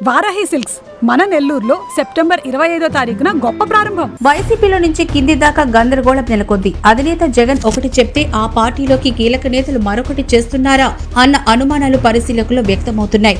Varahi silks మన నెల్లూరులో September 25వ తారీఖున గొప్ప ప్రారంభం. వైసీపీలో నుంచి కింది దాకా గందరగోళం నెలకొంది. అధినేత జగన్ ఒకటి చెప్తే ఆ పార్టీలోకి కీలక నేతలు మరొకటి చేస్తున్నారా అన్న అనుమానాలు పరిశీలకులు వ్యక్తమవుతున్నాయి.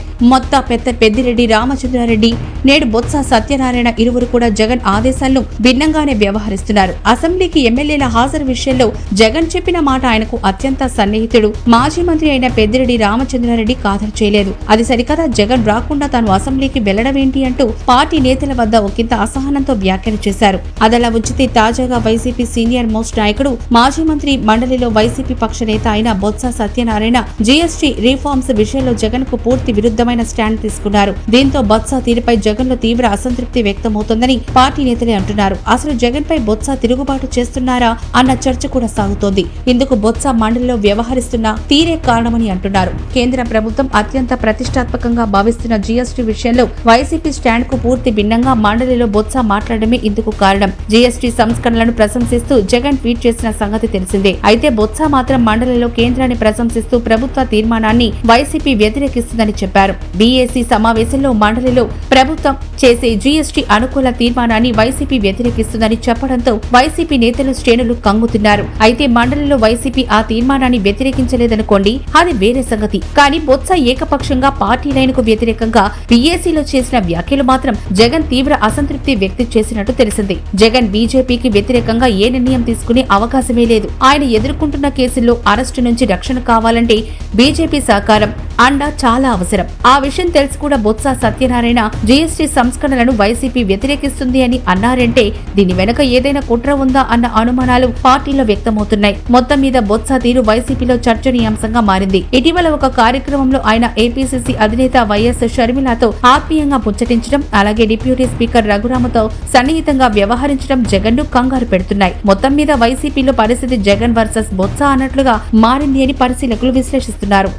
పెద్దిరెడ్డి రామచంద్రారెడ్డి, నేడు బొత్స సత్యనారాయణ ఇరువురు కూడా జగన్ ఆదేశాలను భిన్నంగానే వ్యవహరిస్తున్నారు. అసెంబ్లీకి ఎమ్మెల్యేల హాజరు విషయంలో జగన్ చెప్పిన మాట ఆయనకు అత్యంత సన్నిహితుడు మాజీ మంత్రి అయిన పెద్దిరెడ్డి రామచంద్రారెడ్డి ఖాతరు చేయలేదు. అది సరికదా జగన్ రాకుండా తాను అసెంబ్లీకి వెళ్లడమేంటి అంటూ పార్టీ నేతల వద్ద ఒకంత అసహనంతో వ్యాఖ్యలు చేశారు. అదలా ఉంచితే తాజాగా వైసీపీ సీనియర్ మోస్ట్ నాయకుడు మాజీ మంత్రి మండలిలో వైసీపీ పక్ష నేత అయిన బొత్స సత్యనారాయణ జీఎస్టీ రిఫార్మ్స్ విషయంలో జగన్ కు పూర్తి విరుద్ధమైన స్టాండ్ తీసుకున్నారు. దీంతో బొత్స తీరుపై జగన్ లో తీవ్ర అసంతృప్తి వ్యక్తమవుతోందని పార్టీ నేతలే అంటున్నారు. అసలు జగన్ పై బొత్స తిరుగుబాటు చేస్తున్నారా అన్న చర్చ కూడా సాగుతోంది. ఇందుకు బొత్స మండలిలో వ్యవహరిస్తున్న తీరే కారణమని అంటున్నారు. కేంద్ర ప్రభుత్వం అత్యంత ప్రతిష్టాత్మకంగా భావిస్తున్న జీఎస్టీ విషయంలో వైసీపీ స్టాండ్ కు పూర్తి భిన్నంగా మండలిలో బొత్స మాట్లాడమే ఇందుకు కారణం. జీఎస్టీ సంస్కరణలను ప్రశంసిస్తూ జగన్ ట్వీట్ చేసిన సంగతి తెలిసిందే. అయితే బొత్స మాత్రం మండలిలో కేంద్రాన్ని ప్రశంసిస్తూ ప్రభుత్వ తీర్మానాన్ని వైసీపీ వ్యతిరేకిస్తుందని చెప్పారు. బీఏసీ సమావేశంలో మండలిలో ప్రభుత్వం చేసే జీఎస్టీ అనుకూల తీర్మానాన్ని వైసీపీ వ్యతిరేకిస్తుందని చెప్పడంతో వైసీపీ నేతలు శ్రేణులు కంగుతున్నారు. అయితే మండలిలో వైసీపీ ఆ తీర్మానాన్ని వ్యతిరేకించలేదనుకోండి, అది వేరే సంగతి. కానీ బొత్స ఏకపక్షంగా పార్టీ లైన్ కు వ్యతిరేకంగా బీఏసీలో చేసిన వ్యాఖ్యలు మాత్రం జగన్ తీవ్ర అసంతృప్తి వ్యక్తం చేసినట్టు తెలిసింది. జగన్ బీజేపీకి వ్యతిరేకంగా ఏ నిర్ణయం తీసుకునే అవకాశమే లేదు. ఆయన ఎదుర్కొంటున్న కేసుల్లో అరెస్టు నుంచి రక్షణ కావాలంటే బీజేపీ సహకారం అండ చాలా అవసరం. ఆ విషయం తెలిసి కూడా బొత్స సత్యనారాయణ జీఎస్టీ సంస్కరణలను వైసీపీ వ్యతిరేకిస్తుంది అని అన్నారంటే దీని వెనుక ఏదైనా కుట్ర ఉందా అన్న అనుమానాలు పార్టీలో వ్యక్తమవుతున్నాయి. మొత్తం మీద బొత్స తీరు వైసీపీలో చర్చనీయాంశంగా మారింది. ఇటీవల ఒక కార్యక్రమంలో ఆయన ఏపీసీసీ అధినేత వైఎస్ షర్మిలతో ఆత్మీయంగా ముచ్చటించడం, అలాగే డిప్యూటీ స్పీకర్ రఘురామతో సన్నిహితంగా వ్యవహరించడం జగన్ ను కంగారు పెడుతున్నాయి. మొత్తం మీద వైసీపీలో పరిస్థితి జగన్ వర్సెస్ బొత్స అన్నట్లుగా మారింది అని పరిశీలకులు విశ్లేషిస్తున్నారు.